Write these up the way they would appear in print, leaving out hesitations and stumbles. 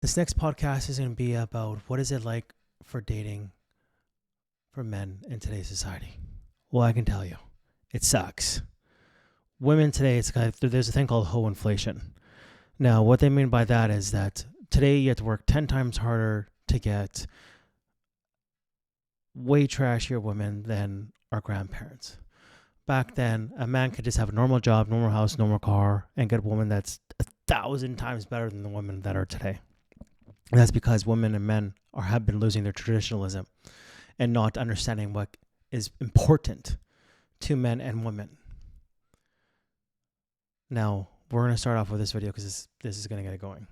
This next podcast is going to be about what is it like for dating for men in today's society. Well, I can tell you, it sucks. Women today, there's a thing called hoe inflation. Now, what they mean by that is that today you have to work 10 times harder to get way trashier women than our grandparents. Back then, a man could just have a normal job, normal house, normal car, and get a woman that's 1,000 times better than the women that are today. And that's because women and men have been losing their traditionalism and not understanding what is important to men and women. Now, we're going to start off with this video because this is going to get it going.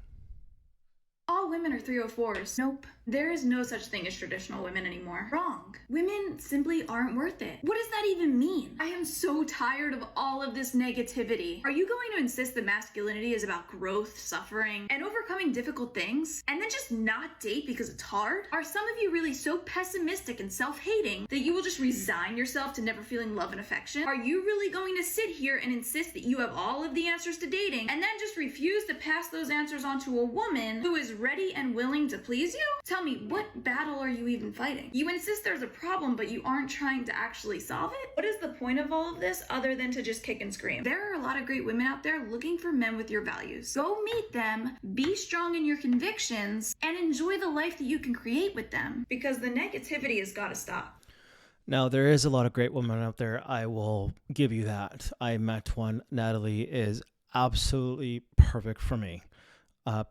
All women are 304s. Nope. There is no such thing as traditional women anymore. Wrong. Women simply aren't worth it. What does that even mean? I am so tired of all of this negativity. Are you going to insist that masculinity is about growth, suffering, and overcoming difficult things? And then just not date because it's hard? Are some of you really so pessimistic and self-hating that you will just resign yourself to never feeling love and affection? Are you really going to sit here and insist that you have all of the answers to dating and then just refuse to pass those answers on to a woman who is ready and willing to please you? Tell me, what battle are you even fighting? You insist there's a problem, but you aren't trying to actually solve it? What is the point of all of this other than to just kick and scream? There are a lot of great women out there looking for men with your values. Go meet them, be strong in your convictions, and enjoy the life that you can create with them, because the negativity has got to stop. Now, there is a lot of great women out there. I will give you that. I met one. Natalie is absolutely perfect for me.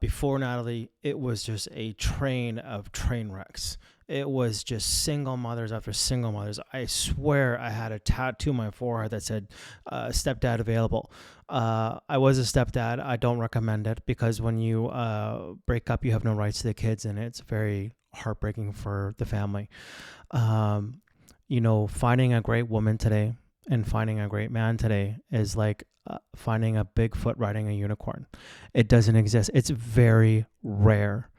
Before Natalie, it was just a train of train wrecks. It was just single mothers after single mothers. I swear I had a tattoo on my forehead that said stepdad available. I was a stepdad. I don't recommend it because when you break up, you have no rights to the kids, and it's very heartbreaking for the family. Finding a great woman today and finding a great man today is like finding a Bigfoot riding a unicorn. It doesn't exist. It's very rare.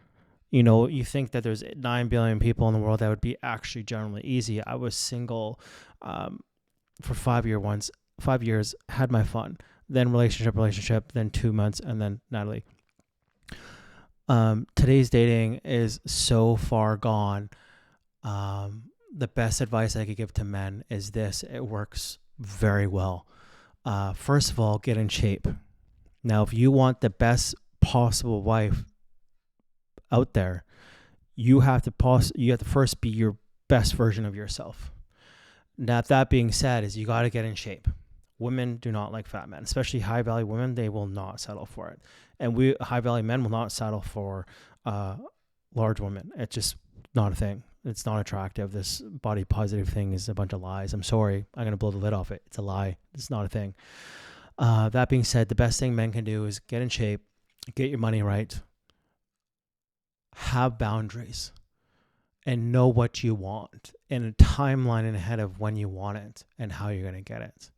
You think that there's 9 billion people in the world that would be actually generally easy. I was single for 5 years, had my fun. Then relationship, then 2 months, and then Natalie. Today's dating is so far gone. The best advice I could give to men is this. It works very well. First of all, get in shape. Now, if you want the best possible wife out there, you have to first be your best version of yourself. Now, that being said, is you got to get in shape. Women do not like fat men, especially high value women. They will not settle for it, and we high value men will not settle for large women. It's just not a thing. It's not attractive. This body positive thing is a bunch of lies. I'm sorry. I'm going to blow the lid off it. It's a lie. It's not a thing. That being said, the best thing men can do is get in shape, get your money right, have boundaries, and know what you want and a timeline ahead of when you want it and how you're going to get it.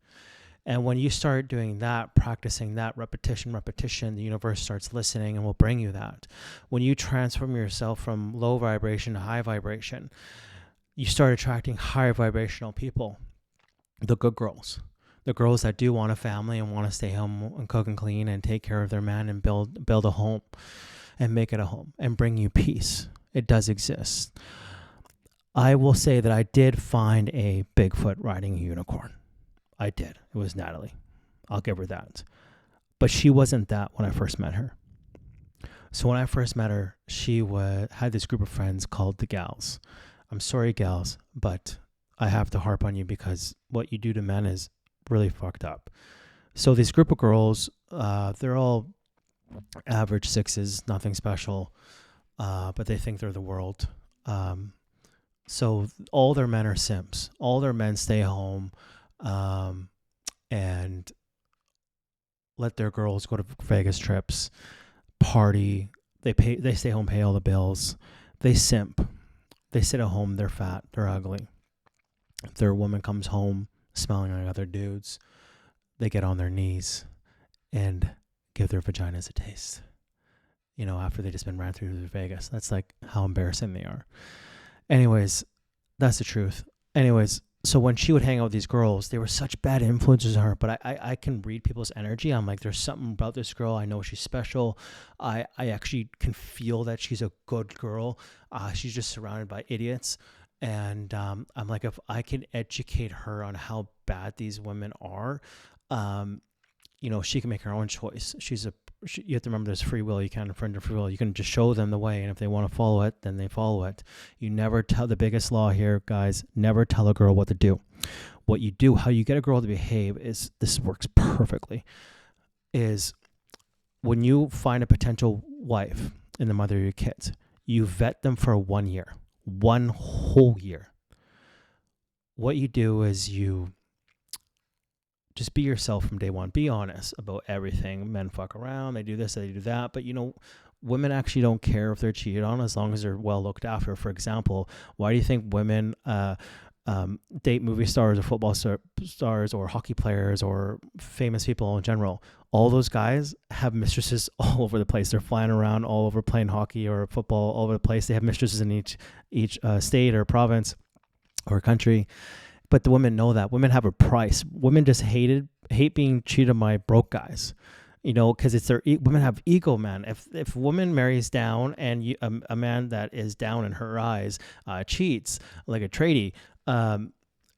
And when you start doing that, practicing that repetition, the universe starts listening and will bring you that. When you transform yourself from low vibration to high vibration, you start attracting higher vibrational people, the good girls, the girls that do want a family and want to stay home and cook and clean and take care of their man and build a home and make it a home and bring you peace. It does exist. I will say that I did find a Bigfoot riding a unicorn. I did. It was Natalie. I'll give her that. But she wasn't that when I first met her. So when I first met her, she had this group of friends called the Gals. I'm sorry, gals, but I have to harp on you because what you do to men is really fucked up. So this group of girls, they're all average sixes, nothing special, but they think they're the world. So all their men are simps. All their men stay home and let their girls go to Vegas trips, party. They stay home, pay all the bills. They simp. They sit at home. They're fat. They're ugly. If their woman comes home smelling like other dudes, they get on their knees and give their vaginas a taste. After they just been ran through Vegas. That's like how embarrassing they are. Anyways, that's the truth. Anyways, So when she would hang out with these girls, they were such bad influences on her. But I can read people's energy. I'm like, there's something about this girl. I know she's special. I actually can feel that she's a good girl. She's just surrounded by idiots. And I'm like, if I can educate her on how bad these women are, um, she can make her own choice. You have to remember there's free will. You can't infringe on free will. You can just show them the way. And if they want to follow it, then they follow it. You never tell, the biggest law here, guys, never tell a girl what to do. What you do, how you get a girl to behave is, this works perfectly, is when you find a potential wife and the mother of your kids, you vet them for 1 year, one whole year. What you do is you just be yourself from day one. Be honest about everything. Men fuck around. They do this, they do that. But women actually don't care if they're cheated on as long as they're well looked after. For example, why do you think women date movie stars or football stars or hockey players or famous people in general? All those guys have mistresses all over the place. They're flying around all over playing hockey or football all over the place. They have mistresses in each state or province or country. But the women know that. Women have a price. Women just hate being cheated by broke guys, because it's women have ego, man. If a woman marries down and a man that is down in her eyes cheats like a tradie,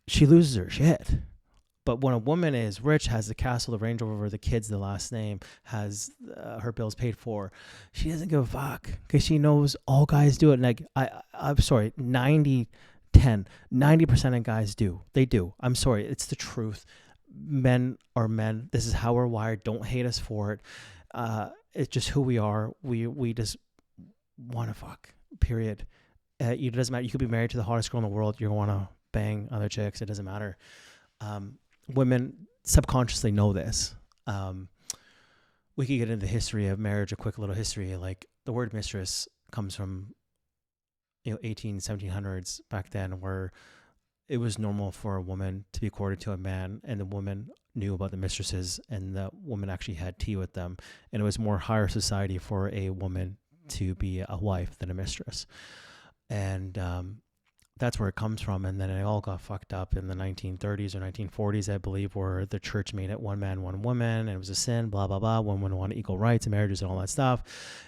she loses her shit. But when a woman is rich, has the castle, the Range Rover, the kids, the last name, has her bills paid for, she doesn't give a fuck because she knows all guys do it. And I'm sorry, 90% of guys do. They do. I'm sorry. It's the truth. Men are men. This is how we're wired. Don't hate us for it. It's just who we are. We just want to fuck, period. It doesn't matter. You could be married to the hottest girl in the world. You're going to want to bang other chicks. It doesn't matter. Women subconsciously know this. We could get into the history of marriage, a quick little history. Like the word mistress comes from 1700s back then, where it was normal for a woman to be courted to a man, and the woman knew about the mistresses, and the woman actually had tea with them, and it was more higher society for a woman to be a wife than a mistress, and that's where it comes from. And then it all got fucked up in the 1930s or 1940s, I believe, where the church made it one man, one woman, and it was a sin, blah blah blah. Women wanted equal rights and marriages and all that stuff,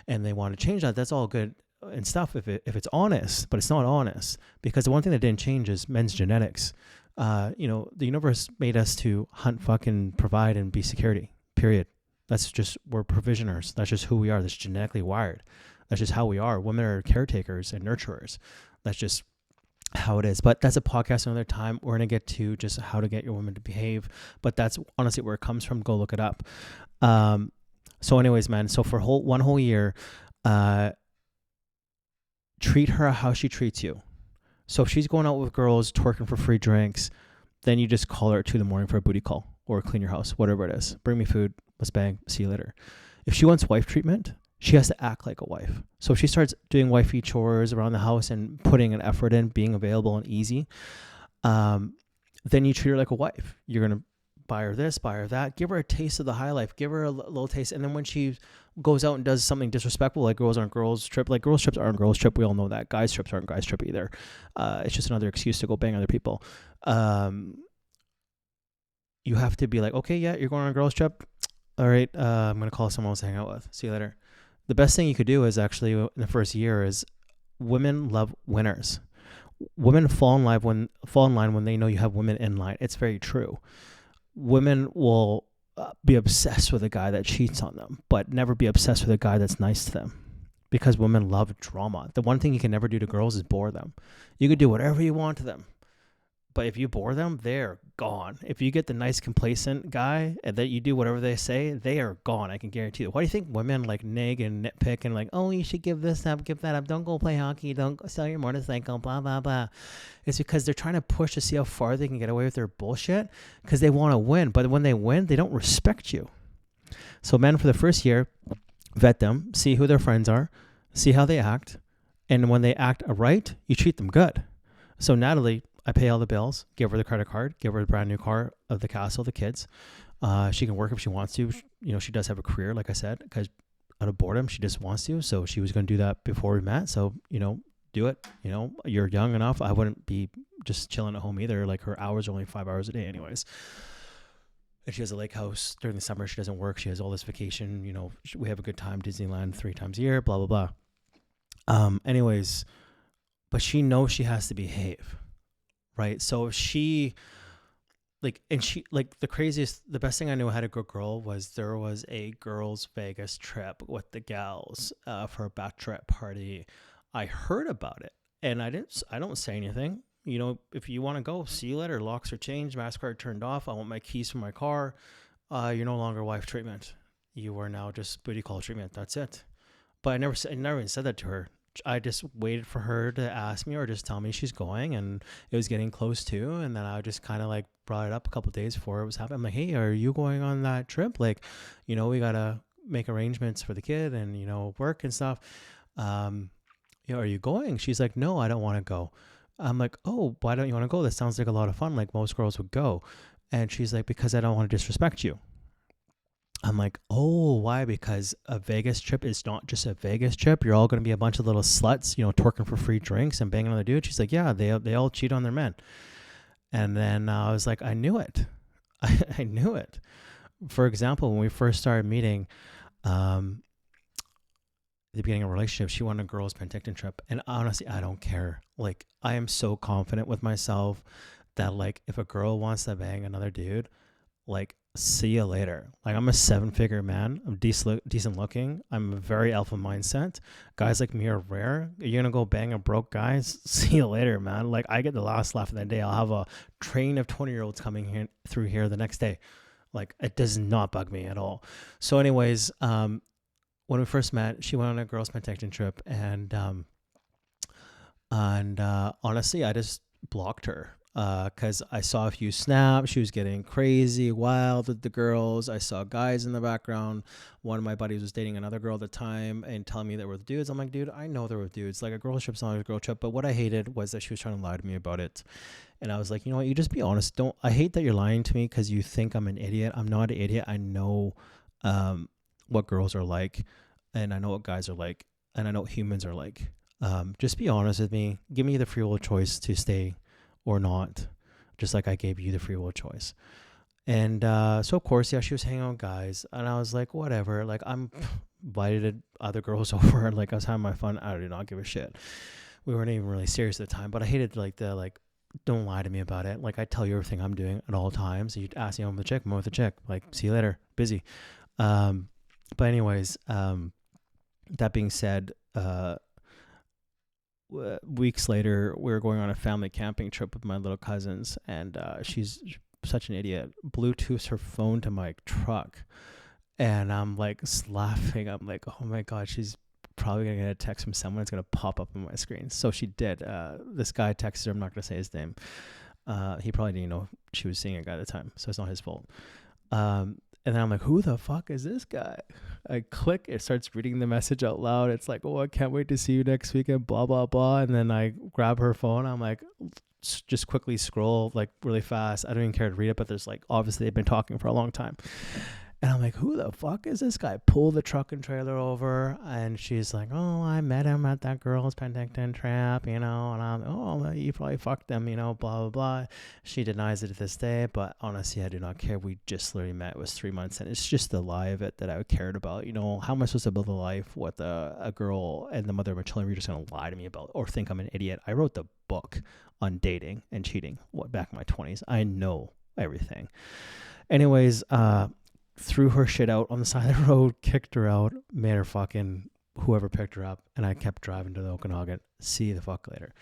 and they want to change that. That's all good and stuff if it's honest, but it's not honest, because the one thing that didn't change is men's genetics. The universe made us to hunt, fucking provide, and be security, period. That's just, we're provisioners. That's just who we are. That's genetically wired. That's just how we are. Women are caretakers and nurturers. That's just how it is. But that's a podcast another time. We're going to get to just how to get your woman to behave, but that's honestly where it comes from. Go look it up. So anyways, man, so for one whole year, treat her how she treats you. So if she's going out with girls, twerking for free drinks, then you just call her at 2 a.m. for a booty call or clean your house, whatever it is. Bring me food, let's bang, see you later. If she wants wife treatment, she has to act like a wife. So if she starts doing wifey chores around the house and putting an effort in, being available and easy, then you treat her like a wife. You're going to buy her this, buy her that, give her a taste of the high life, give her a little taste. And then when she goes out and does something disrespectful, like girls aren't girls trip, like girls trips aren't girls trip, we all know that. Guys trips aren't guys trip either. It's just another excuse to go bang other people. You have to be like, okay, yeah, you're going on a girls trip, all right, I'm gonna call someone else to hang out with, see you later. The best thing you could do is actually in the first year is, women love winners. Women fall in line when they know you have women in line. It's very true. Women will be obsessed with a guy that cheats on them, but never be obsessed with a guy that's nice to them, because women love drama. The one thing you can never do to girls is bore them. You could do whatever you want to them, but if you bore them, they're gone. If you get the nice, complacent guy and that you do whatever they say, they are gone. I can guarantee you. Why do you think women like nag and nitpick and like, oh, you should give this up, give that up, don't go play hockey, don't sell your motorcycle, blah, blah, blah? It's because they're trying to push to see how far they can get away with their bullshit, because they want to win. But when they win, they don't respect you. So men, for the first year, vet them, see who their friends are, see how they act. And when they act right, you treat them good. So Natalie, I pay all the bills, give her the credit card, give her a brand new car, of the castle, the kids. She can work if she wants to. She does have a career, like I said, because out of boredom, she just wants to. So she was going to do that before we met. So, do it. You're young enough. I wouldn't be just chilling at home either. Like her hours are only 5 hours a day anyways. And she has a lake house during the summer. She doesn't work. She has all this vacation. We have a good time. Disneyland 3 times a year, blah, blah, blah. Anyways, but she knows she has to behave, right? So if she, and she, the best thing I knew how to go girl was there was a girls' Vegas trip with the gals for a bachelorette party. I heard about it and I don't say anything. If you want to go, see you later. Locks are changed, MasterCard turned off. I want my keys for my car. You're no longer wife treatment. You are now just booty call treatment. That's it. But I never even said that to her. I just waited for her to ask me or just tell me she's going, and it was getting close to, and then I just kind of like brought it up a couple of days before it was happening. I'm like, hey, are you going on that trip? Like, we gotta make arrangements for the kid and work and stuff. Are you going? She's like, no, I don't want to go. I'm like, oh, why don't you want to go? This sounds like a lot of fun. Like most girls would go. And she's like, because I don't want to disrespect you. I'm like, oh, why? Because a Vegas trip is not just a Vegas trip. You're all going to be a bunch of little sluts, twerking for free drinks and banging on the dude. She's like, yeah, they all cheat on their men. And then I was like, I knew it. I knew it. For example, when we first started meeting, the beginning of a relationship, she wanted a girls' Penticton trip. And honestly, I don't care. Like, I am so confident with myself that, like, if a girl wants to bang another dude, like, see you later. Like, I'm a 7-figure man. I'm decent looking. I'm a very alpha mindset. Guys like me are rare. You're going to go bang a broke guy? See you later, man. Like, I get the last laugh of the day. I'll have a train of 20-year-olds coming through here the next day. Like, it does not bug me at all. So anyways, when we first met, she went on a girls' Penticton trip, and honestly, I just blocked her because I saw a few snaps. She was getting crazy, wild with the girls. I saw guys in the background. One of my buddies was dating another girl at the time and telling me they were with dudes. I'm like, dude, I know they were with dudes. Like, a girl trip's not a girl trip. But what I hated was that she was trying to lie to me about it. And I was like, you know what? You just be honest. I hate that you're lying to me because you think I'm an idiot. I'm not an idiot. I know what girls are like, and I know what guys are like, and I know what humans are like. Just be honest with me. Give me the free will choice to stay or not, just like I gave you the free will choice. And so of course, yeah, she was hanging out with guys, and I was like, whatever. Like, I'm invited other girls over, and like I was having my fun. I did not give a shit. We weren't even really serious at the time, but I hated don't lie to me about it. Like, I tell you everything I'm doing at all times. You ask me, I'm with the chick. I'm with the chick. Like, see you later. Busy. But anyways, that being said, weeks later, we were going on a family camping trip with my little cousins, and she's such an idiot. Bluetooths her phone to my truck, and I'm like laughing. I'm like, oh my god, she's probably gonna get a text from someone. It's gonna pop up on my screen. So she did. This guy texted her. I'm not gonna say his name. He probably didn't know she was seeing a guy at the time, so it's not his fault. And then I'm like, who the fuck is this guy? I click, it starts reading the message out loud. It's like, oh, I can't wait to see you next weekend, blah, blah, blah. And then I grab her phone. I'm like, just quickly scroll like really fast. I don't even care to read it, but there's like, obviously they've been talking for a long time. And I'm like, who the fuck is this guy? Pull the truck and trailer over. And she's like, oh, I met him at that girl's Penticton trip, And I'm, oh, you probably fucked them, blah, blah, blah. She denies it to this day. But honestly, I do not care. We just literally met. It was 3 months. And it's just the lie of it that I cared about. How am I supposed to build a life with a girl and the mother of my children? You're just going to lie to me about or think I'm an idiot. I wrote the book on dating and cheating back in my 20s. I know everything. Anyways, threw her shit out on the side of the road, kicked her out, made her fucking whoever picked her up, and I kept driving to the Okanagan. See you the fuck later.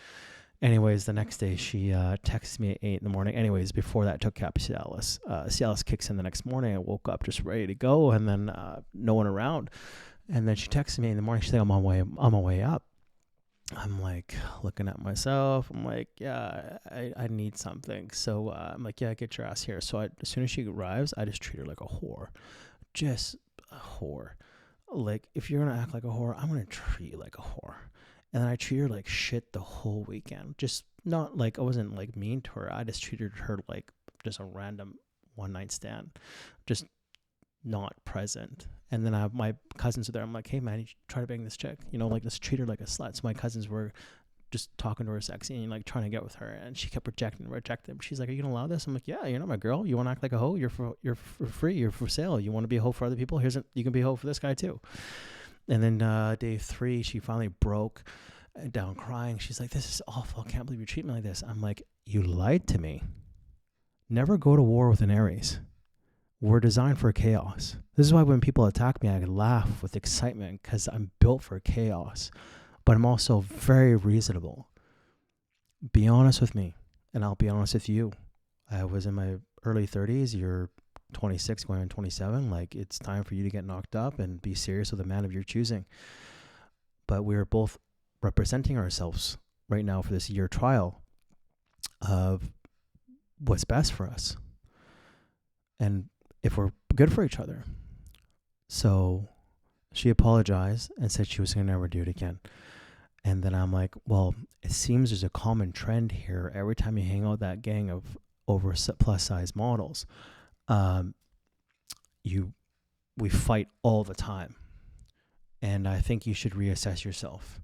Anyways, the next day she texted me at 8 in the morning. Anyways, before that, took Cap Cialis. Cialis kicks in the next morning. I woke up just ready to go, and then no one around. And then she texted me in the morning. She said, I'm on my way up. I'm like looking at myself. I'm like, yeah, I need something. So I'm like, yeah, get your ass here. So as soon as she arrives, I just treat her like a whore. Just a whore. Like, if you're going to act like a whore, I'm going to treat you like a whore. And then I treat her like shit the whole weekend. Just not like, I wasn't like mean to her. I just treated her like just a random one night stand. Just not present. And then my cousins are there. I'm like, hey man, you try to bang this chick, like, just treat her like a slut. So my cousins were just talking to her sexy and like trying to get with her, and she kept rejecting. She's like, "Are you gonna allow this?" I'm like, "Yeah, you're not my girl. You want to act like a hoe? You're for free. You're for sale. You want to be a hoe for other people? You can be a hoe for this guy too." And then day 3, she finally broke down crying. She's like, "This is awful. I can't believe you treat me like this." I'm like, "You lied to me. Never go to war with an Aries. We're designed for chaos. This is why when people attack me, I laugh with excitement because I'm built for chaos. But I'm also very reasonable. Be honest with me, and I'll be honest with you. I was in my early 30s. You're 26 going on 27. Like, it's time for you to get knocked up and be serious with a man of your choosing." But we're both representing ourselves right now for this year trial of what's best for us and if we're good for each other. So she apologized and said she was going to never do it again. And then I'm like, well, it seems there's a common trend here. Every time you hang out with that gang of over plus size models, we fight all the time. And I think you should reassess yourself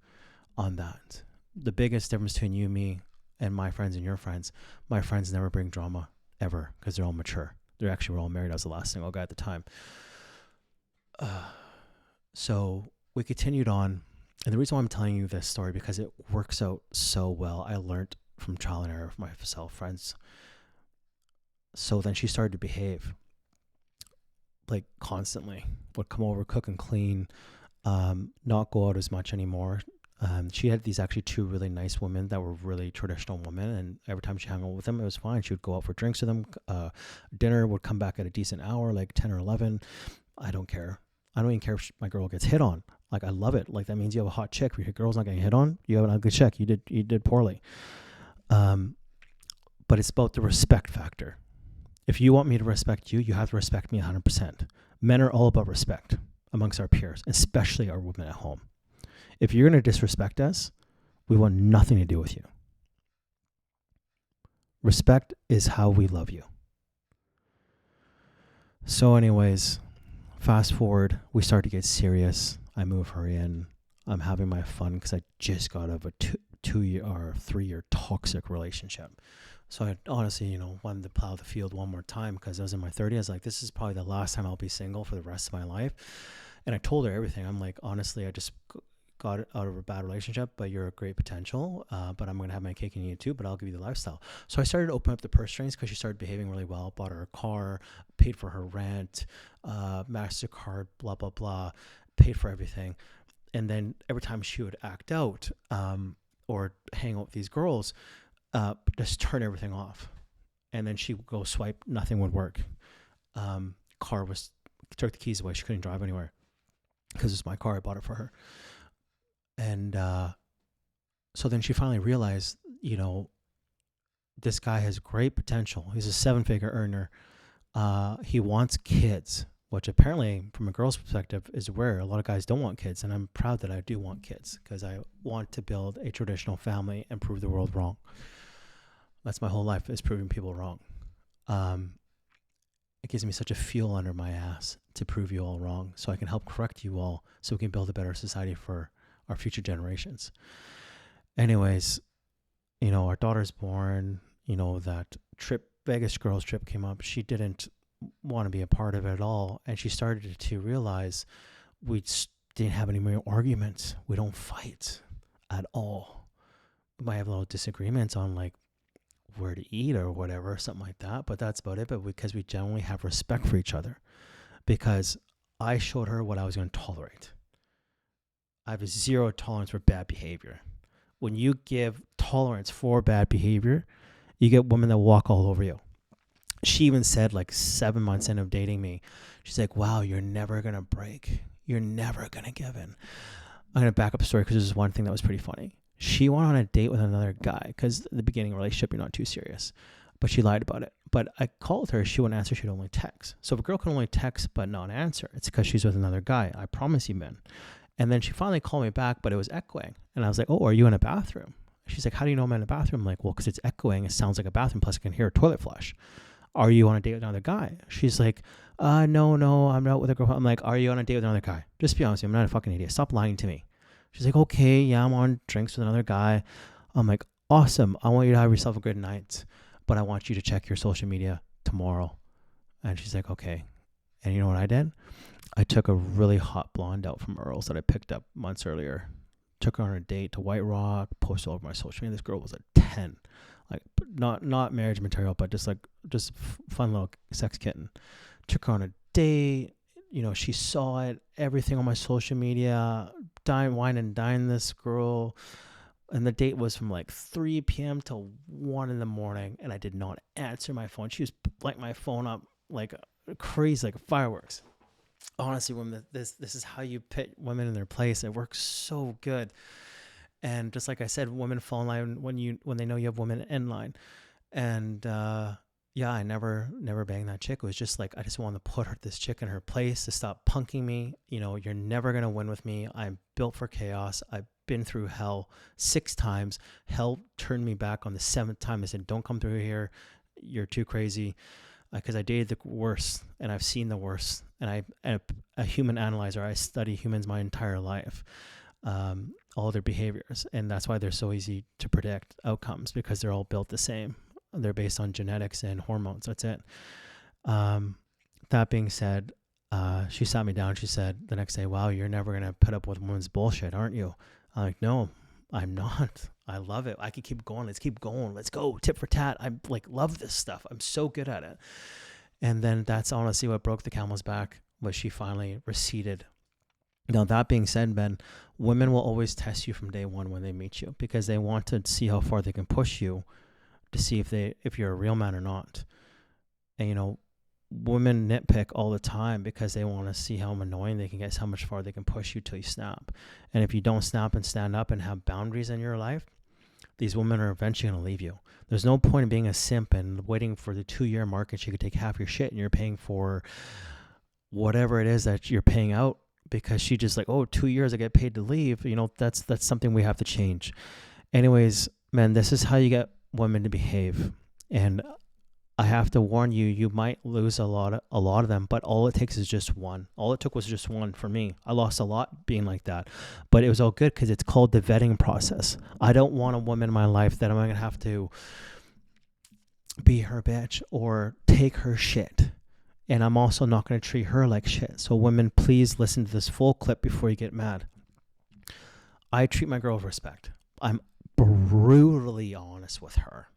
on that. The biggest difference between you, me, and my friends and your friends, my friends never bring drama ever because they're all mature. They're actually all married. I was the last single guy at the time. So we continued on. And the reason why I'm telling you this story, because it works out so well. I learned from trial and error of myself, friends. So then she started to behave like constantly. Would come over, cook and clean, not go out as much anymore. She had these actually 2 really nice women that were really traditional women, and every time she hung out with them, it was fine. She would go out for drinks with them. Dinner would come back at a decent hour, like 10 or 11. I don't care. I don't even care if my girl gets hit on. Like, I love it. Like, that means you have a hot chick. If your girl's not getting hit on, you have an ugly chick. You did poorly. But it's about the respect factor. If you want me to respect you, you have to respect me 100%. Men are all about respect amongst our peers, especially our women at home. If you're going to disrespect us, we want nothing to do with you. Respect is how we love you. So anyways, fast forward, we start to get serious. I move her in. I'm having my fun because I just got out of a 2-year or 3-year toxic relationship. So I honestly, wanted to plow the field one more time because I was in my 30s. I was like, this is probably the last time I'll be single for the rest of my life. And I told her everything. I'm like, honestly, I just got out of a bad relationship, but you're a great potential. But I'm going to have my cake and eat it too, but I'll give you the lifestyle. So I started to open up the purse strings because she started behaving really well. Bought her a car, paid for her rent, MasterCard, blah, blah, blah, paid for everything. And then every time she would act out or hang out with these girls, just turn everything off. And then she would go swipe, nothing would work. Took the keys away. She couldn't drive anywhere because it's my car. I bought it for her. And so then she finally realized, this guy has great potential. He's a 7-figure earner. He wants kids, which apparently from a girl's perspective is rare. A lot of guys don't want kids. And I'm proud that I do want kids because I want to build a traditional family and prove the world wrong. That's my whole life, is proving people wrong. It gives me such a fuel under my ass to prove you all wrong so I can help correct you all so we can build a better society for our future generations. Anyways, our daughter's born, that trip, Vegas girls trip came up. She didn't want to be a part of it at all. And she started to realize we didn't have any more arguments. We don't fight at all. We might have little disagreements on like where to eat or whatever, something like that. But that's about it. But because we generally have respect for each other, because I showed her what I was going to tolerate. I have a 0 tolerance for bad behavior. When you give tolerance for bad behavior, you get women that walk all over you. She even said like 7 months in of dating me, she's like, wow, you're never going to break. You're never going to give in. I'm going to back up the story because there's one thing that was pretty funny. She went on a date with another guy because at the beginning of a relationship, you're not too serious. But she lied about it. But I called her. She wouldn't answer. She'd only text. So if a girl can only text but not answer, it's because she's with another guy. I promise you, men. And then she finally called me back, but it was echoing. And I was like, oh, are you in a bathroom? She's like, how do you know I'm in a bathroom? I'm like, well, because it's echoing. It sounds like a bathroom. Plus, I can hear a toilet flush. Are you on a date with another guy? She's like, no, I'm not with a girl. I'm like, are you on a date with another guy? Just be honest with me. I'm not a fucking idiot. Stop lying to me. She's like, okay, yeah, I'm on drinks with another guy. I'm like, awesome. I want you to have yourself a good night, but I want you to check your social media tomorrow. And she's like, okay. And you know what I did? I took a really hot blonde out from Earl's that I picked up months earlier. Took her on a date to White Rock, posted all over my social media. This girl was a 10. Like, not marriage material, but just fun little sex kitten. Took her on a date. You know, she saw it, everything on my social media. Wine and dine this girl. And the date was from like 3 p.m. till 1 in the morning. And I did not answer my phone. She was lighting my phone up like crazy, like fireworks. Honestly, women, this is how you put women in their place. It works so good. And just like I said, women fall in line when they know you have women in line. And yeah, I never banged that chick. It was just like I just wanted to put this chick in her place, to stop punking me. You know, you're never gonna win with me. I'm built for chaos. I've been through hell 6 times. Hell turned me back on the 7th time. I said, "Don't come through here. You're too crazy." Because I dated the worst and I've seen the worst, and I'm a human analyzer. I study humans my entire life, all their behaviors, and that's why they're so easy to predict outcomes, because they're all built the same. They're based on genetics and hormones. That's it. That being said, she sat me down. She said the next day, "Wow, you're never going to put up with women's bullshit, aren't you?" I'm like, "No, I'm not. I love it. I can keep going. Let's keep going. Let's go. Tit for tat. I like love this stuff. I'm so good at it." And then that's honestly what broke the camel's back, was she finally receded. Now, that being said, Ben, women will always test you from day one when they meet you, because they want to see how far they can push you, to see if you're a real man or not. And, you know, women nitpick all the time because they want to see how annoying they can get, how much far they can push you till you snap. And if you don't snap and stand up and have boundaries in your life, these women are eventually going to leave you. There's no point in being a simp and waiting for the 2-year mark and she could take half your shit and you're paying for whatever it is that you're paying out, because she just like, oh, 2 years I get paid to leave. You know, that's something we have to change. Anyways, man, this is how you get women to behave. And I have to warn you, you might lose a lot of them, but all it takes is just one. All it took was just one for me. I lost a lot being like that, but it was all good because it's called the vetting process. I don't want a woman in my life that I'm going to have to be her bitch or take her shit. And I'm also not going to treat her like shit. So women, please listen to this full clip before you get mad. I treat my girl with respect. I'm brutally honest with her.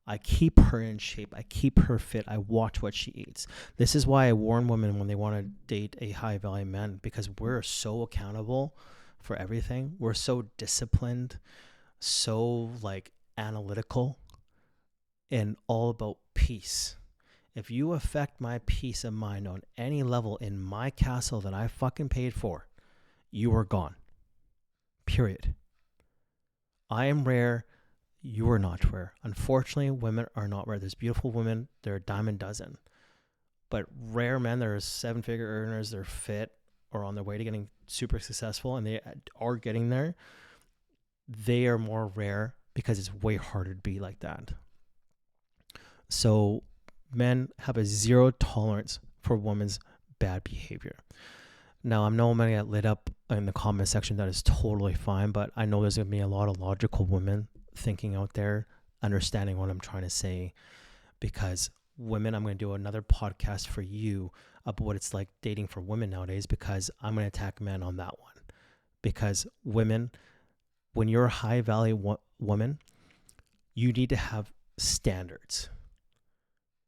I keep her in shape. I keep her fit. I watch what she eats. This is why I warn women when they want to date a high value man, because we're so accountable for everything. We're so disciplined, so like analytical, and all about peace. If you affect my peace of mind on any level in my castle that I fucking paid for, you are gone. Period. I am rare. You are not rare. Unfortunately, women are not rare. There's beautiful women. They're a dime a dozen. But rare men, they're 7-figure earners. They're fit or on their way to getting super successful, and they are getting there. They are more rare because it's way harder to be like that. So men have a 0 tolerance for women's bad behavior. Now, I know I'm going to get lit up in the comment section. That is totally fine, but I know there's going to be a lot of logical women thinking out there, understanding what I'm trying to say, because women, I'm going to do another podcast for you about what it's like dating for women nowadays, because I'm going to attack men on that one. Because women, when you're a high value woman, you need to have standards.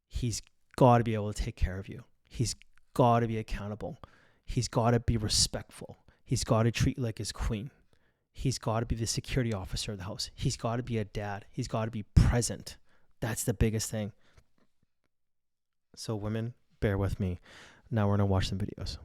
He's got to be able to take care of you. He's got to be accountable. He's got to be respectful. He's got to treat you like his queen. He's got to be the security officer of the house. He's got to be a dad. He's got to be present. That's the biggest thing. So women, bear with me. Now we're going to watch some videos.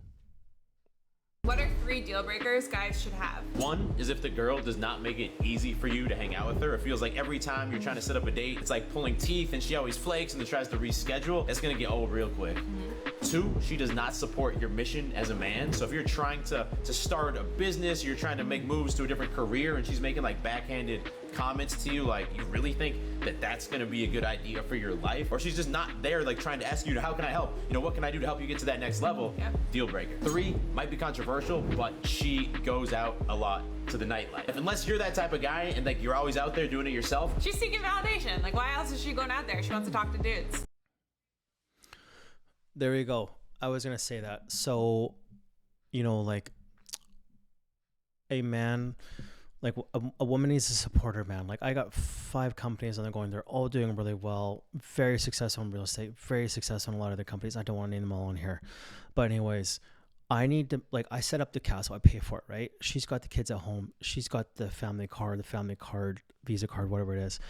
What are 3 deal breakers guys should have? 1 is if the girl does not make it easy for you to hang out with her. It feels like every time you're trying to set up a date, it's like pulling teeth and she always flakes and then tries to reschedule. It's going to get old real quick. Two, she does not support your mission as a man. So if you're trying to start a business, you're trying to make moves to a different career, and she's making like backhanded comments to you, like, you really think that that's going to be a good idea for your life? Or she's just not there, like, trying to ask you, how can I help? What can I do to help you get to that next level? Yeah. Deal breaker. Three, might be controversial, but she goes out a lot to the nightlife. Unless you're that type of guy and like you're always out there doing it yourself. She's seeking validation. Like, why else is she going out there? She wants to talk to dudes. There you go. I was going to say that. So, like a man, like a woman needs to support her man. Like I got 5 companies and they're going, they're all doing really well, very successful in real estate, very successful in a lot of their companies. I don't want to name them all in here. But anyways, I need to, like, I set up the castle, I pay for it, right? She's got the kids at home. She's got the family card, Visa card, whatever it is.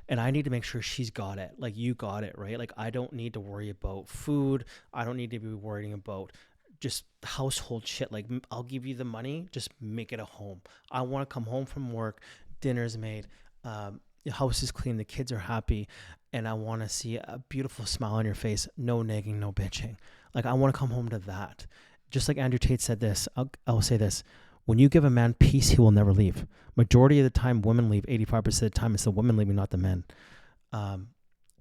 And I need to make sure she's got it. Like, you got it, right? Like, I don't need to worry about food. I don't need to be worrying about just household shit. Like, I'll give you the money, just make it a home. I want to come home from work, dinner's made, the house is clean, the kids are happy, and I want to see a beautiful smile on your face, no nagging, no bitching. Like, I want to come home to that. Just like Andrew Tate said this, I'll say this. When you give a man peace, he will never leave. Majority of the time, women leave. 85% of the time, it's the women leaving, not the men.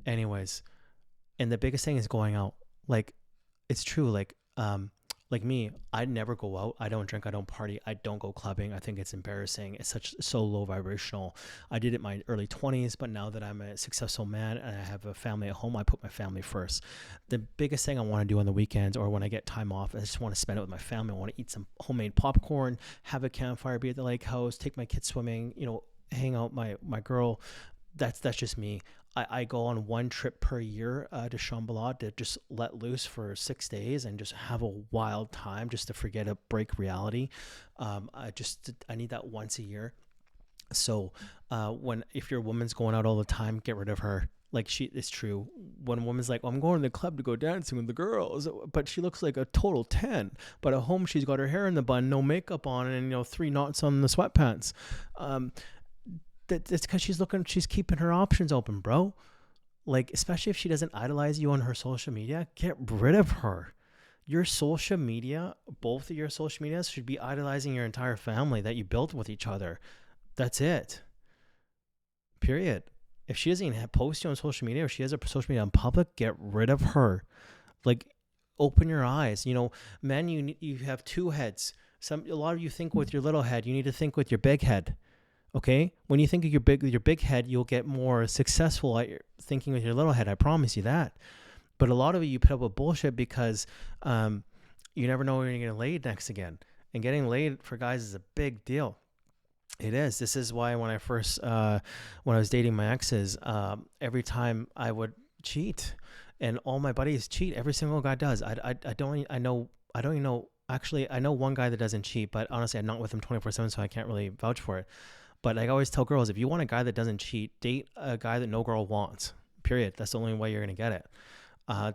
Anyways, and the biggest thing is going out. Like, it's true. Like me, I never go out. I don't drink. I don't party. I don't go clubbing. I think it's embarrassing. It's so low vibrational. I did it in my early 20s, but now that I'm a successful man and I have a family at home, I put my family first. The biggest thing I want to do on the weekends or when I get time off, I just want to spend it with my family. I want to eat some homemade popcorn, have a campfire, be at the lake house, take my kids swimming, hang out my girl. That's just me. I go on one trip per year to Shambhala to just let loose for 6 days and just have a wild time, just to forget, a break reality. I need that once a year. So if your woman's going out all the time, get rid of her. Like, it's true. When a woman's like, I'm going to the club to go dancing with the girls, but she looks like a total 10. But at home, she's got her hair in the bun, no makeup on, and 3 knots on the sweatpants. That's because she's keeping her options open, bro. Like, especially if she doesn't idolize you on her social media, get rid of her. Your social media, both of your social medias, should be idolizing your entire family that you built with each other. That's it. Period. If she doesn't even post you on social media, or she has a social media in public, get rid of her. Like, open your eyes. Men, you have 2 heads. A lot of you think with your little head. You need to think with your big head. Okay, when you think of your big head, you'll get more successful at thinking with your little head. I promise you that. But a lot of you put up with bullshit because you never know when you're going to get laid next again. And getting laid for guys is a big deal. It is. This is why when I was dating my exes, every time I would cheat, and all my buddies cheat. Every single guy does. I don't even know. Actually, I know one guy that doesn't cheat, but honestly, I'm not with him 24/7, so I can't really vouch for it. But I always tell girls, if you want a guy that doesn't cheat, date a guy that no girl wants. Period. That's the only way you're going to get it.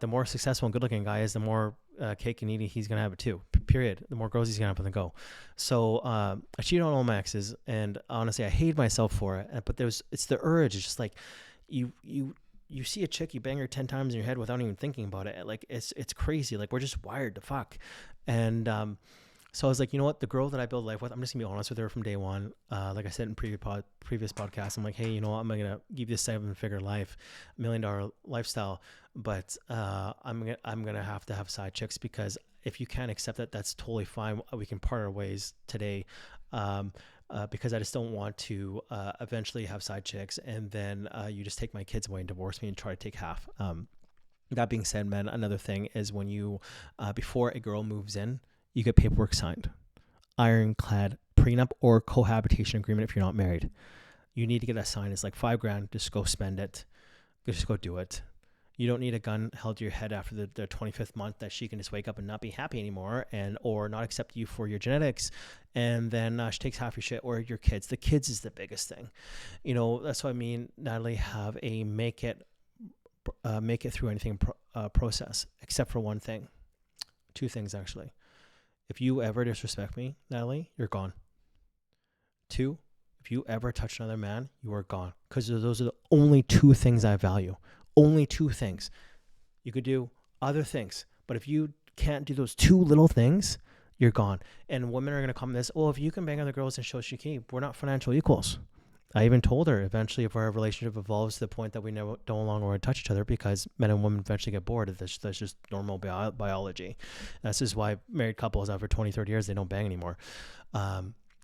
The more successful and good-looking guy is, the more cake and eating he's going to have it too. Period. The more girls he's going to have to go. So I cheated on all my exes, and honestly, I hate myself for it. But it's the urge. It's just like you see a chick, you bang her 10 times in your head without even thinking about it. Like, it's crazy. Like, we're just wired to fuck. And so I was like, you know what? The girl that I build life with, I'm just gonna be honest with her from day one. Like I said in previous podcasts, I'm like, hey, you know what? I'm gonna give you a 7-figure life, $1 million lifestyle, but I'm gonna have to have side chicks, because if you can't accept that, that's totally fine. We can part our ways today. Because I just don't want to eventually have side chicks, and then you just take my kids away and divorce me and try to take half. That being said, man, another thing is when you, before a girl moves in, you get paperwork signed. Ironclad prenup or cohabitation agreement if you're not married. You need to get that signed. It's like $5,000. Just go spend it. Just go do it. You don't need a gun held to your head after the 25th month that she can just wake up and not be happy anymore, or not accept you for your genetics, and then she takes half your shit, or your kids. The kids is the biggest thing. That's what I mean. Natalie, have a make it through anything process, except for one thing. 2 things, actually. If you ever disrespect me, Natalie, you're gone. 2, if you ever touch another man, you are gone. Because those are the only 2 things I value. Only 2 things. You could do other things, But if you can't do those two little things, you're gone. And women are going to come to this, oh, if you can bang other girls and show she can, we're not financial equals. I even told her eventually if our relationship evolves to the point that we no longer want to touch each other because men and women eventually get bored, that's just normal biology. That's just why married couples after 20, 30 years, they don't bang anymore.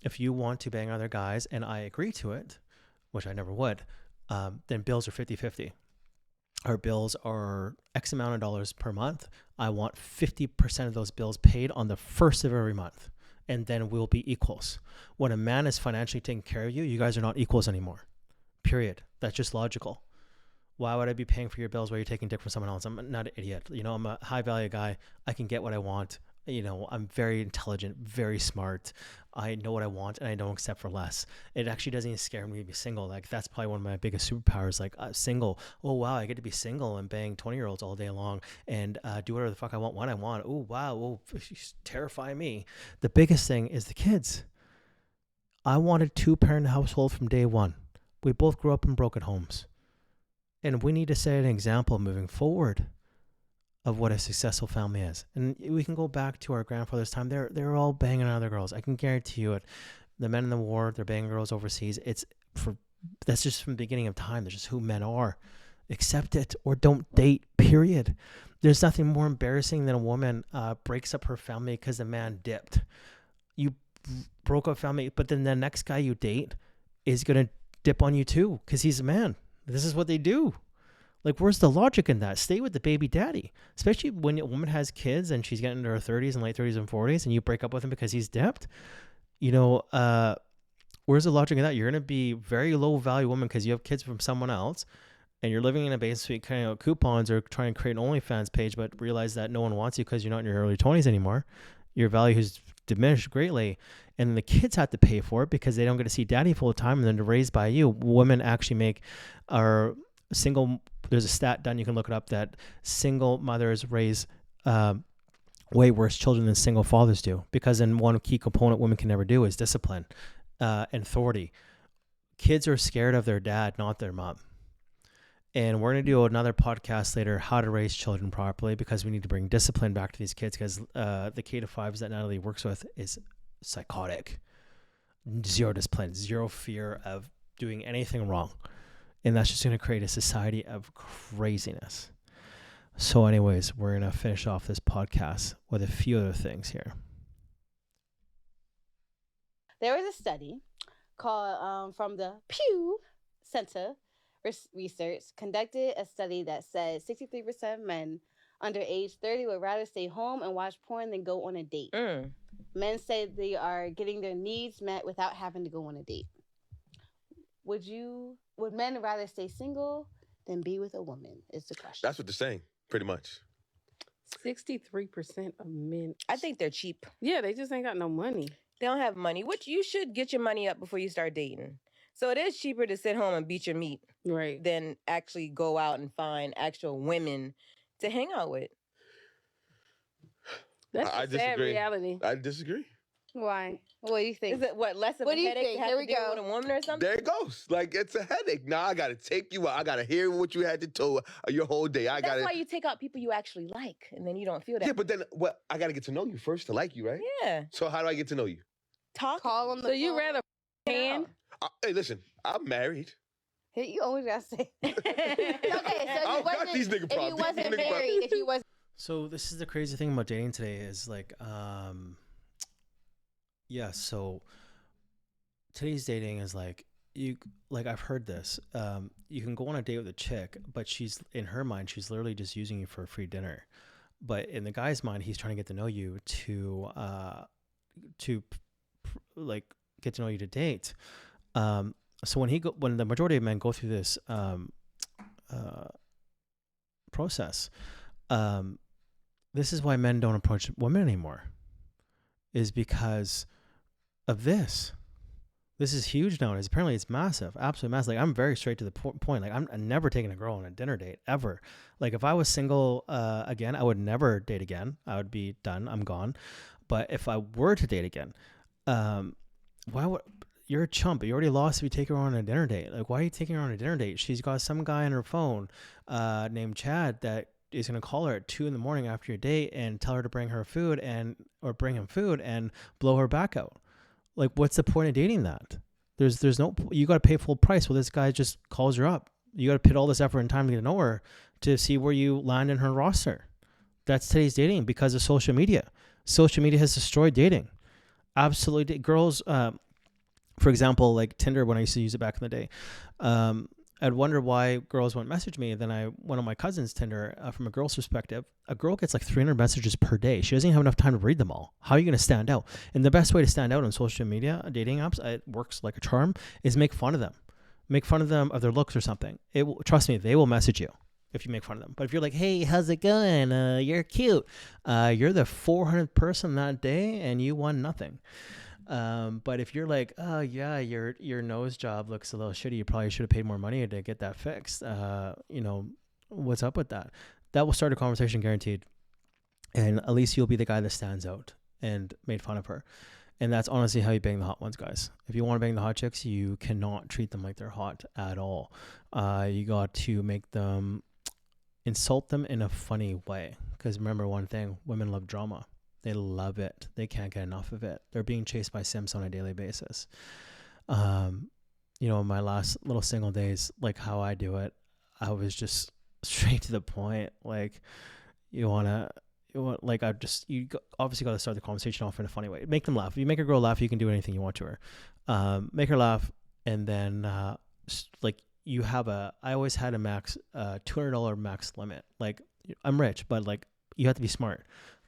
If you want to bang other guys and I agree to it, which I never would, then bills are 50-50. Our bills are X amount of dollars per month. I want 50% of those bills paid on the first of every month. And then we'll be equals. When a man is financially taking care of you, you guys are not equals anymore. Period. That's just logical. Why would I be paying for your bills while you're taking dick from someone else? I'm not an idiot. I'm a high value guy. I can get what I want. I'm very intelligent, very smart. I know what I want and I don't accept for less. It actually doesn't even scare me to be single. Like that's probably one of my biggest superpowers. Like single. Oh, wow. I get to be single and bang 20-year-olds all day long and do whatever the fuck I want when I want. Oh, wow. Oh, she's terrifying me. The biggest thing is the kids. I wanted 2-parent household from day one. We both grew up in broken homes. And we need to set an example moving forward of what a successful family is. And we can go back to our grandfather's time. They're all banging other girls. I can guarantee you it. The men in the war, they're banging girls overseas. That's just from the beginning of time. That's just who men are. Accept it or don't date, period. There's nothing more embarrassing than a woman breaks up her family because the man dipped. You broke up family, but then the next guy you date is going to dip on you too because he's a man. This is what they do. Like, where's the logic in that? Stay with the baby daddy, especially when a woman has kids and she's getting into her 30s and late 30s and 40s and you break up with him because he's dipped. Where's the logic in that? You're going to be very low value woman because you have kids from someone else and you're living in a basement carrying out coupons or trying to create an OnlyFans page, but realize that no one wants you because you're not in your early 20s anymore. Your value has diminished greatly. And the kids have to pay for it because they don't get to see daddy full time and then they're raised by you. Women actually are single. There's a stat done, you can look it up, that single mothers raise way worse children than single fathers do. Because in one key component women can never do is discipline and authority. Kids are scared of their dad, not their mom. And we're going to do another podcast later, how to raise children properly, because we need to bring discipline back to these kids because the K-5s that Natalie works with is psychotic. Zero discipline, zero fear of doing anything wrong. And that's just going to create a society of craziness. So anyways, we're going to finish off this podcast with a few other things here. There was a study called from the Pew Center Research conducted a study that said 63% of men under age 30 would rather stay home and watch porn than go on a date. Men say they are getting their needs met without having to go on a date. Would men rather stay single than be with a woman is the question. That's what they're saying, pretty much. 63% of men. I think they're cheap. Yeah, they just ain't got no money. They don't have money, which you should get your money up before you start dating. So it is cheaper to sit home and beat your meat than actually go out and find actual women to hang out with. That's a sad reality. I disagree. Why? What do you think? Is it less of a headache to have to deal with a woman or something? There it goes. Like, it's a headache. Now I got to take you out. I got to hear what you had to tell your whole day. That's why you take out people you actually like, and then you don't feel that. Yeah, but then I got to get to know you first to like you, right? Yeah. So how do I get to know you? Call on the phone. So you rather hand? Hey, listen, I'm married. Hey, you always got to say. Okay, so if you wasn't. So this is the crazy thing about dating today is like, so today's dating is like, I've heard this, you can go on a date with a chick, but in her mind, she's literally just using you for a free dinner. But in the guy's mind, he's trying to get to know you to get to know you to date. So when the majority of men go through this process, this is why men don't approach women anymore, is because of this. This is huge nowadays. Apparently it's massive, absolutely massive. Like, I'm very straight to the point. Like, I'm never taking a girl on a dinner date ever. Like, if I was single again, I would never date again. I would be done. I'm gone. But if I were to date again, you're a chump. You already lost if you take her on a dinner date. Like, why are you taking her on a dinner date? She's got some guy on her phone named Chad that is going to call her at 2 a.m. after your date and tell her to bring her food or bring him food and blow her back out. Like, what's the point of dating that? There's no, you got to pay full price. Well, this guy just calls her up. You got to put all this effort and time to get to know her to see where you land in her roster. That's today's dating because of social media. Social media has destroyed dating. Absolutely. Girls, for example, like Tinder, when I used to use it back in the day, I'd wonder why girls wouldn't message me. Then one of my cousins' Tinder, from a girl's perspective, a girl gets like 300 messages per day. She doesn't even have enough time to read them all. How are you going to stand out? And the best way to stand out on social media, dating apps, it works like a charm, is make fun of them. Make fun of them, of their looks or something. Trust me, they will message you if you make fun of them. But if you're like, hey, how's it going? You're cute. You're the 400th person that day and you won nothing. But if you're like, oh yeah, your nose job looks a little shitty, you probably should have paid more money to get that fixed. What's up with that? That will start a conversation guaranteed. And at least you'll be the guy that stands out and made fun of her. And that's honestly how you bang the hot ones, guys. If you want to bang the hot chicks, you cannot treat them like they're hot at all. You got to insult them in a funny way. Because remember one thing, women love drama. They love it. They can't get enough of it. They're being chased by simps on a daily basis. In my last little single days, like how I do it, I was just straight to the point. Like, obviously got to start the conversation off in a funny way. Make them laugh. If you make a girl laugh, you can do anything you want to her. Make her laugh, and then I always had a max $200 max limit. Like, I'm rich, but like you have to be smart.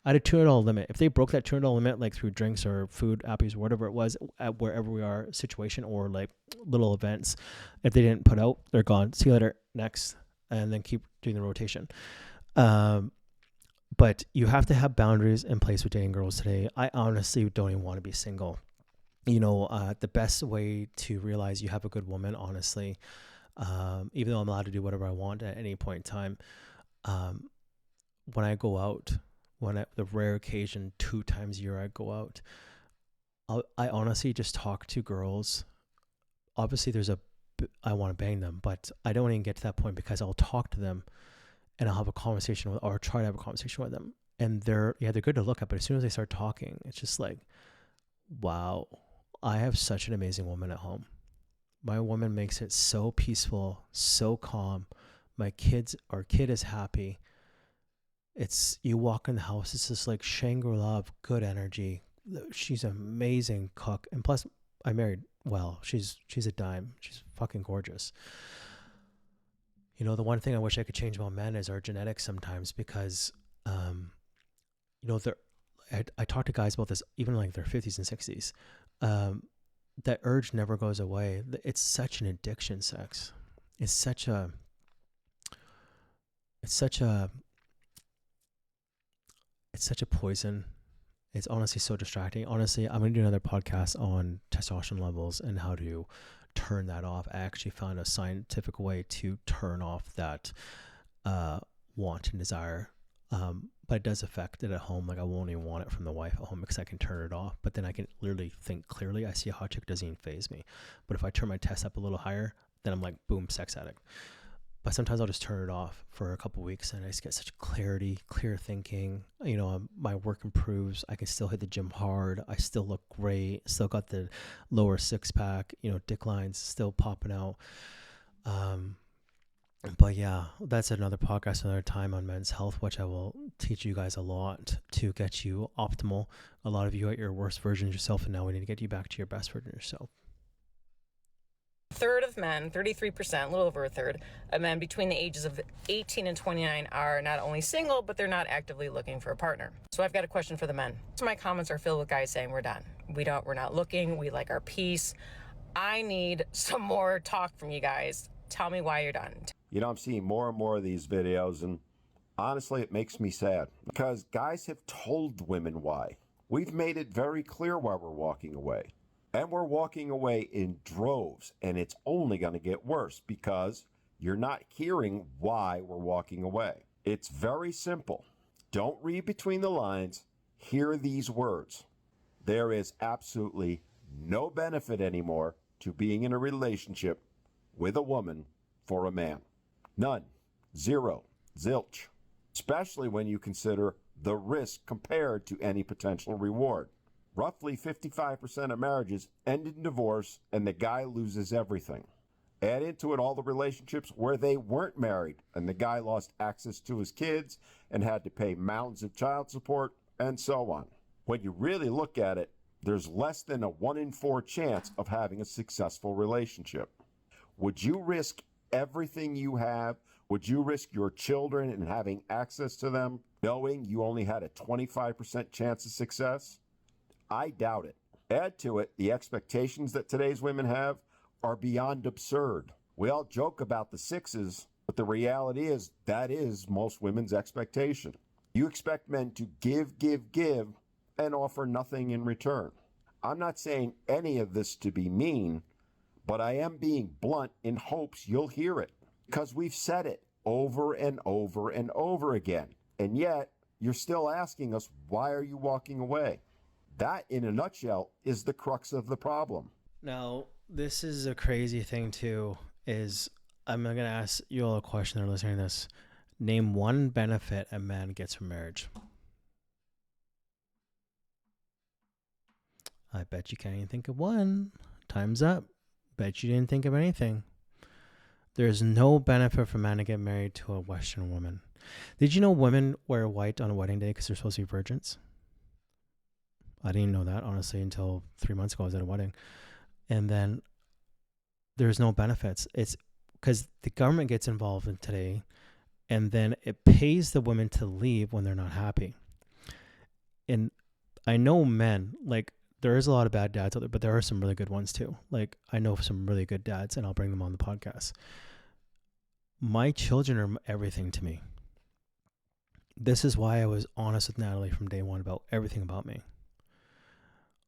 I had a $200 limit. If they broke that $200 limit, like through drinks or food, appies, or whatever it was, at wherever we are situation or like little events, if they didn't put out, they're gone. See you later, next, and then keep doing the rotation. But you have to have boundaries in place with dating girls today. I honestly don't even want to be single. The best way to realize you have a good woman, honestly, even though I'm allowed to do whatever I want at any point in time, when I go out, the rare occasion 2 times a year I go out, I honestly just talk to girls. Obviously I want to bang them, but I don't even get to that point because I'll talk to them and I'll have a conversation or try to have a conversation with them. And they're good to look at, but as soon as they start talking, it's just like, wow, I have such an amazing woman at home. My woman makes it so peaceful, so calm. Our kid is happy. You walk in the house, it's just like Shangri-La of good energy. She's an amazing cook. And plus, I married well. She's a dime. She's fucking gorgeous. The one thing I wish I could change about men is our genetics sometimes, because, I talk to guys about this, even like their 50s and 60s. That urge never goes away. It's such an addiction, sex. It's such a poison. It's honestly so distracting. Honestly, I'm going to do another podcast on testosterone levels and how to turn that off. I actually found a scientific way to turn off that want and desire. But it does affect it at home. Like, I won't even want it from the wife at home because I can turn it off. But then I can literally think clearly. I see a hot chick, doesn't even faze me. But if I turn my test up a little higher, then I'm like, boom, sex addict. But sometimes I'll just turn it off for a couple of weeks and I just get such clarity, clear thinking. My work improves. I can still hit the gym hard. I still look great. Still got the lower 6-pack, dick lines still popping out. But yeah, that's another podcast, another time on men's health, which I will teach you guys a lot to get you optimal. A lot of you at your worst version of yourself, and now we need to get you back to your best version of yourself. Third of men, 33%, a little over a third of men between the ages of 18 and 29 are not only single, but they're not actively looking for a partner. So I've got a question for the men. So my comments are filled with guys saying we're done. We're not looking. We like our peace. I need some more talk from you guys. Tell me why you're done. I'm seeing more and more of these videos, and honestly, it makes me sad because guys have told women why. We've made it very clear why we're walking away. And we're walking away in droves, and it's only going to get worse because you're not hearing why we're walking away. It's very simple. Don't read between the lines. Hear these words. There is absolutely no benefit anymore to being in a relationship with a woman for a man. None. Zero. Zilch. especially when you consider the risk compared to any potential reward. Roughly 55% of marriages end in divorce and the guy loses everything. Add into it all the relationships where they weren't married and the guy lost access to his kids and had to pay mountains of child support and so on. When you really look at it, there's less than a 1 in 4 chance of having a successful relationship. Would you risk everything you have? Would you risk your children and having access to them, knowing you only had a 25% chance of success? I doubt it. Add to it the expectations that today's women have are beyond absurd. We all joke about the sixes, but the reality is that is most women's expectation. You expect men to give, and offer nothing in return. I'm not saying any of this to be mean, but I am being blunt in hopes you'll hear it, because we've said it over and over and over again. And yet, you're still asking us, why are you walking away? That, in a nutshell, is the crux of the problem. Now, this is a crazy thing too, is I'm going to ask you all a question that are listening to this. Name one benefit a man gets from marriage. I bet you can't even think of one. Time's up. Bet you didn't think of anything. There's no benefit for a man to get married to a Western woman. Did you know women wear white on a wedding day because they're supposed to be virgins? I didn't know that, honestly, until 3 months ago. I was at a wedding. And then there's no benefits. It's because the government gets involved in today, and then it pays the women to leave when they're not happy. And I know men, like, there is a lot of bad dads out there, but there are some really good ones too. Like, I know some really good dads, and I'll bring them on the podcast. My children are everything to me. This is why I was honest with Natalie from day one about everything about me.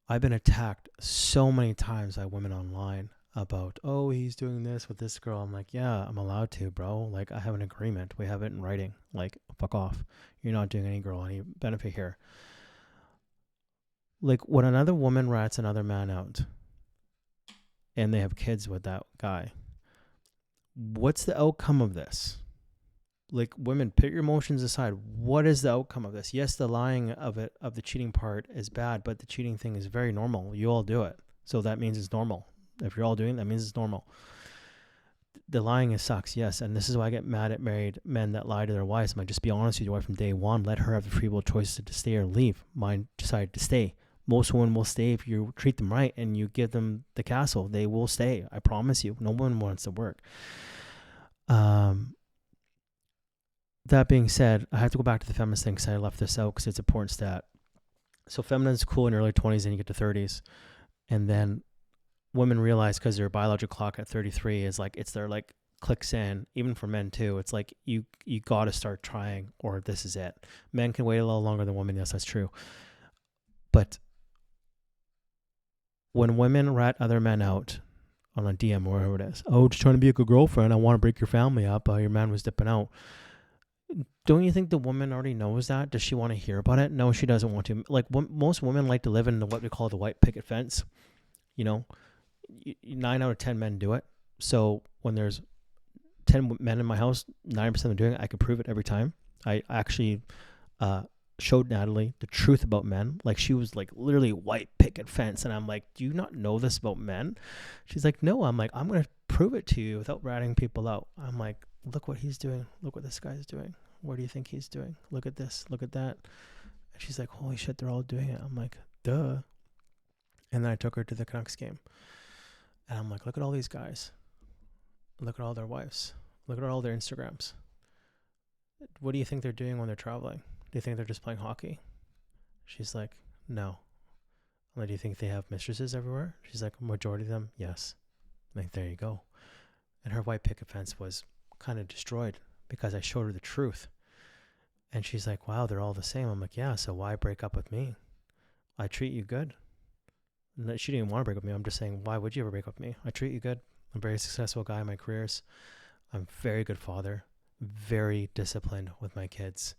I've been attacked so many times by women online about, oh, he's doing this with this girl. I'm like, yeah, I'm allowed to, bro. Like, I have an agreement. We have it in writing. Like, fuck off. You're not doing any girl any benefit here. Like, when another woman rats another man out and they have kids with that guy, what's the outcome of this? Like, women, put your emotions aside. What is the outcome of this? Yes, the lying of the cheating part is bad, but the cheating thing is very normal. You all do it. So that means it's normal. If you're all doing it, that means it's normal. The lying sucks, yes. And this is why I get mad at married men that lie to their wives. I'm like, just be honest with your wife from day one. Let her have the free will choice to stay or leave. Mine decided to stay. Most women will stay if you treat them right and you give them the castle. They will stay. I promise you. No one wants to work. That being said, I have to go back to the feminist thing because I left this out because it's an important stat. So feminine is cool in your early 20s and you get to 30s. And then women realize, because their biological clock at 33 is like, it's their like clicks in, even for men too. It's like, you got to start trying or this is it. Men can wait a little longer than women. Yes, that's true. But when women rat other men out on a DM or whatever it is, oh, just trying to be a good girlfriend. I want to break your family up. Your man was dipping out. Don't you think the woman already knows that? Does she want to hear about it? No, she doesn't want to. Like, most women like to live in what we call the white picket fence. You know, 9 out of 10 men do it. So when there's 10 men in my house, 9% of them doing it, I can prove it every time. I actually showed Natalie the truth about men. Like, she was like literally white picket fence. And I'm like, do you not know this about men? She's like, no. I'm like, I'm going to prove it to you without ratting people out. I'm like, look what he's doing. Look what this guy's doing. What do you think he's doing? Look at this. Look at that. And she's like, holy shit, they're all doing it. I'm like, duh. And then I took her to the Canucks game. And I'm like, look at all these guys. Look at all their wives. Look at all their Instagrams. What do you think they're doing when they're traveling? Do you think they're just playing hockey? She's like, no. I'm like, do you think they have mistresses everywhere? She's like, majority of them, yes. I'm like, there you go. And her white picket fence was kind of destroyed because I showed her the truth. And she's like, wow, they're all the same. I'm like, yeah, so why break up with me? I treat you good. And she didn't even want to break up with me. I'm just saying, why would you ever break up with me? I treat you good. I'm a very successful guy in my careers. I'm a very good father, very disciplined with my kids.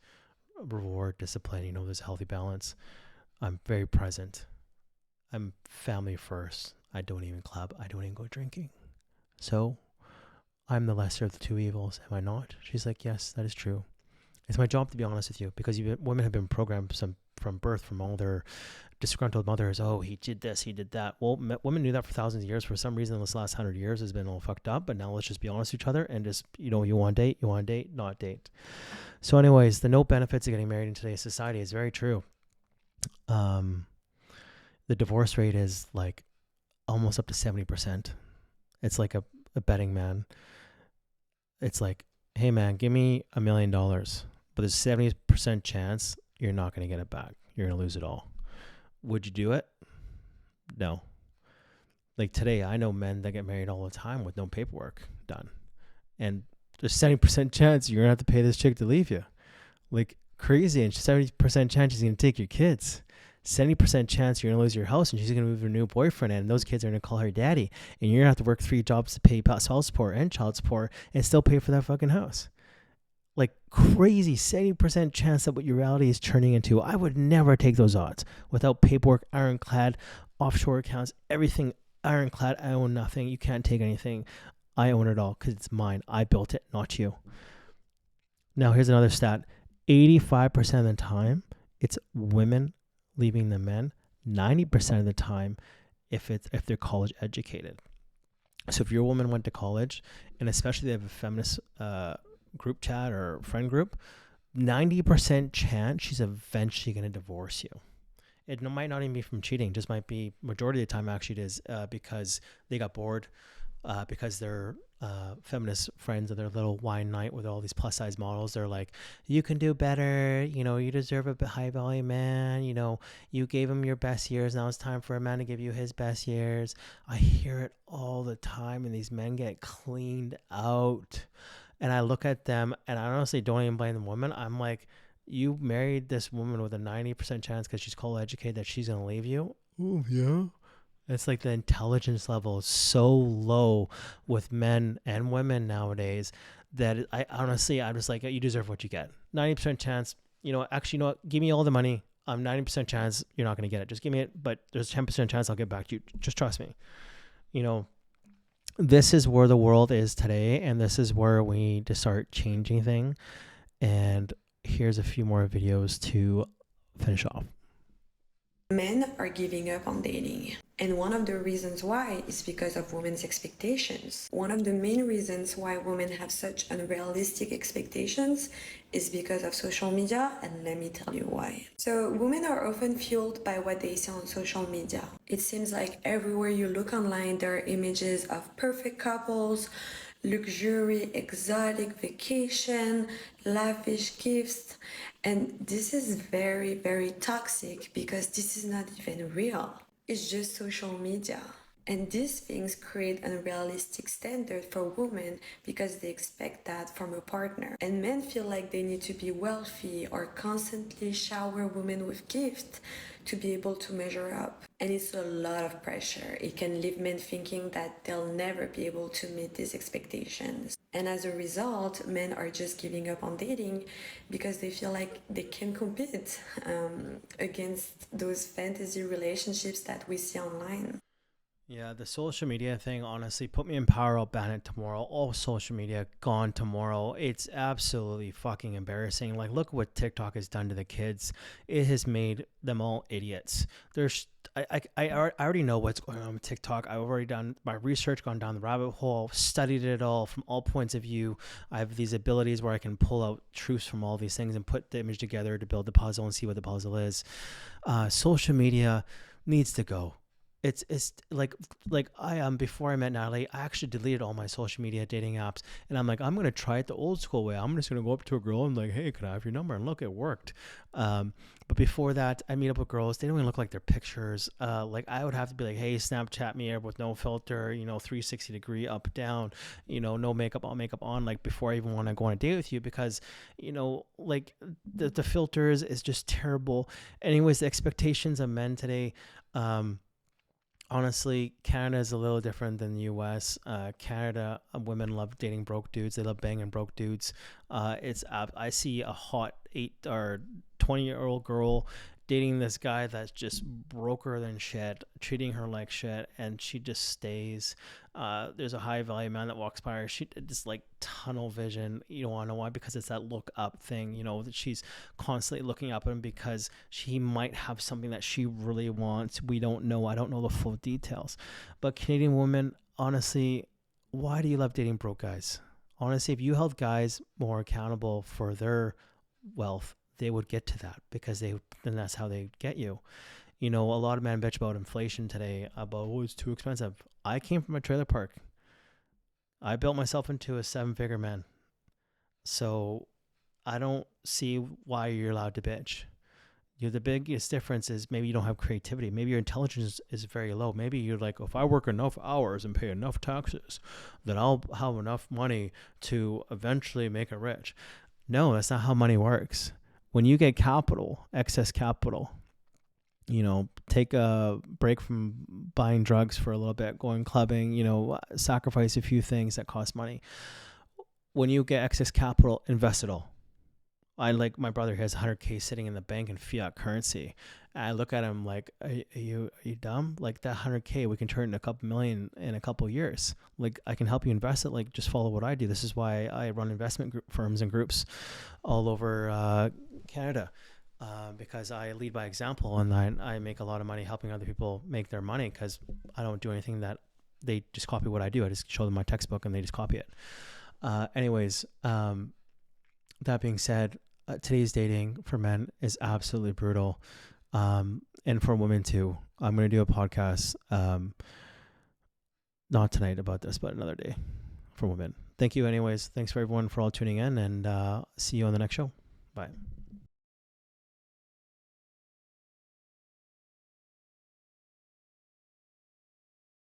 Reward, discipline, there's a healthy balance. I'm very present. I'm family first. I don't even club. I don't even go drinking. So I'm the lesser of the two evils, am I not? She's like, yes, that is true. It's my job to be honest with you, because women have been programmed from birth, from all their disgruntled mothers. Oh, he did this, he did that. Well, women knew that for thousands of years. For some reason, this last 100 years has been all fucked up. But now let's just be honest with each other and just, you want to date, not date. So anyways, the no benefits of getting married in today's society is very true. The divorce rate is like almost up to 70%. It's like a betting man. It's like, hey man, give me $1 million, but there's 70% chance you're not going to get it back. You're going to lose it all. Would you do it? No. Like today, I know men that get married all the time with no paperwork done. And there's 70% chance you're going to have to pay this chick to leave you. Like crazy. And 70% chance she's going to take your kids. 70% chance you're going to lose your house and she's going to move her new boyfriend and those kids are going to call her daddy. And you're going to have to work 3 jobs to pay spouse support and child support and still pay for that fucking house. Like crazy 70% chance that what your reality is turning into. I would never take those odds without paperwork, ironclad, offshore accounts, everything ironclad. I own nothing. You can't take anything. I own it all because it's mine. I built it, not you. Now here's another stat. 85% of the time, it's women leaving the men. 90% of the time, if they're college educated. So if your woman went to college, and especially they have a feminist group chat or friend group, 90% chance she's eventually going to divorce you. It might not even be from cheating, just might be majority of the time actually it is because they got bored, because they're feminist friends of their little wine night with all these plus size models. They're like, you can do better, you deserve a high value man, you gave him your best years, now it's time for a man to give you his best years. I hear it all the time, and these men get cleaned out. And I look at them and I honestly don't even blame the woman. I'm like, you married this woman with a 90% chance because she's college educated that she's going to leave you? Oh, yeah. It's like the intelligence level is so low with men and women nowadays that I'm just like, you deserve what you get. 90% chance, actually, give me all the money. 90% chance you're not going to get it. Just give me it. But there's 10% chance I'll get back to you. Just trust me. This is where the world is today, and this is where we need to start changing things. And here's a few more videos to finish off. Men are giving up on dating. And one of the reasons why is because of women's expectations. One of the main reasons why women have such unrealistic expectations is because of social media, and let me tell you why. So women are often fueled by what they see on social media. It seems like everywhere you look online, there are images of perfect couples, luxury, exotic vacation, lavish gifts. And this is very, very toxic because this is not even real. It's just social media. And these things create an unrealistic standard for women because they expect that from a partner. And men feel like they need to be wealthy or constantly shower women with gifts to be able to measure up. And it's a lot of pressure. It can leave men thinking that they'll never be able to meet these expectations. And as a result, men are just giving up on dating because they feel like they can compete against those fantasy relationships that we see online. Yeah, the social media thing, honestly, put me in power, I'll ban it tomorrow. All social media gone tomorrow. It's absolutely fucking embarrassing. Like, look what TikTok has done to the kids. It has made them all idiots. I already know what's going on with TikTok. I've already done my research, gone down the rabbit hole, studied it all from all points of view. I have these abilities where I can pull out truths from all these things and put the image together to build the puzzle and see what the puzzle is. Social media needs to go. It's like I before I met Natalie, I actually deleted all my social media dating apps, and I'm like, I'm gonna try it the old school way. I'm just gonna go up to a girl and like, hey, can I have your number? And look, it worked. But before that, I meet up with girls. They don't even look like their pictures. Like I would have to be like, hey, Snapchat me with no filter, 360 degree up down, no makeup on, like before I even want to go on a date with you, because like the filters is just terrible. Anyways, the expectations of men today. Honestly, Canada is a little different than the U.S. Canada, women love dating broke dudes. They love banging broke dudes. I see a hot 8 or 20-year-old girl dating this guy that's just broke her than shit, treating her like shit, and she just stays. There's a high value man that walks by her. She just like tunnel vision. You don't want to know why, because it's that look up thing. You know, that she's constantly looking up at him because she might have something that she really wants. We don't know. I don't know the full details. But Canadian women, honestly, why do you love dating broke guys? Honestly, if you held guys more accountable for their wealth, they would get to that, because then that's how they get you. You know, a lot of men bitch about inflation today, about, oh, it's too expensive. I came from a trailer park. I built myself into a 7-figure man. So I don't see why you're allowed to bitch. The biggest difference is maybe you don't have creativity. Maybe your intelligence is very low. Maybe you're like, if I work enough hours and pay enough taxes, then I'll have enough money to eventually make it rich. No, that's not how money works. When you get capital, excess capital, you know, take a break from buying drugs for a little bit, going clubbing, you know, sacrifice a few things that cost money. When you get excess capital, invest it all. I like my brother has 100K sitting in the bank in fiat currency. I look at him like, are you dumb? Like that 100K, we can turn it into a couple million in a couple years. Like I can help you invest it. Like just follow what I do. This is why I run investment firms and groups all over Canada, because I lead by example, and I make a lot of money helping other people make their money, because I don't do anything that they just copy what I do. I just show them my textbook and they just copy it. Anyways, that being said, today's dating for men is absolutely brutal, and for women too. I'm going to do a podcast, not tonight about this, but another day, for women. Thank you anyways. Thanks for everyone for all tuning in, and see you on the next show. Bye.